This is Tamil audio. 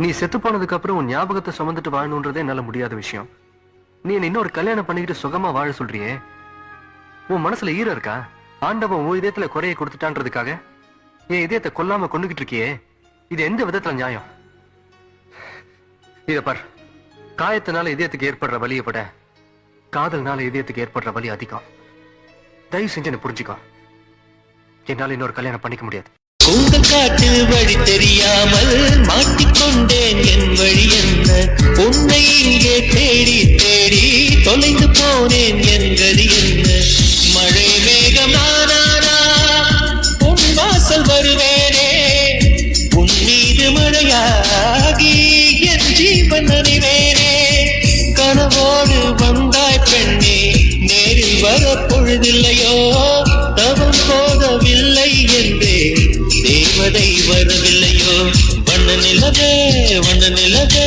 நீ செத்து போனதுக்கு அப்புறம் உன் ஞாபகத்தை சுமந்துட்டு வாழணுன்றதே என்னால முடியாத விஷயம். நீ என்ன இன்னொரு கல்யாணம் பண்ணிக்கிட்டு சுகமா வாழ சொல்றியே, உன் மனசுல ஈரம் இருக்கா? ஆண்டவன் உன் இதயத்துல குறைய கொடுத்துட்டான்றதுக்காக என் இதயத்தை கொல்லாம கொண்டுகிட்டு இருக்கியே, இது எந்த விதத்துல நியாயம்? இத பார், காயத்தினால இதயத்துக்கு ஏற்படுற வலியை விட காதல்னால இதயத்துக்கு ஏற்படுற வலி அதிகம். தயவு செஞ்சு என்ன புரிஞ்சுக்கோ. என்னால இன்னொரு கல்யாணம் பண்ணிக்க முடியாது. உங்கள் காட்டில் வழி தெரியாமல் மாட்டிக்கொண்டேன். என் வழி என்ன? உன்னை இங்கே தேடி தேடி தொலைந்து போனேன். என் கதி என்ன? மழை மேகம் நானானா உன் வாசல் வருவேனே. உன் மீது மழையாகி என் ஜீவன் அறிவேனே. கனவோடு வந்தாய் பெண்ணே, நேரில் வர பொழுதில்லையோ. தவம் போகவில்லை என்றே தேவதை வரவில்லையோ. வண்ண நிலவே வண்ண நிலவே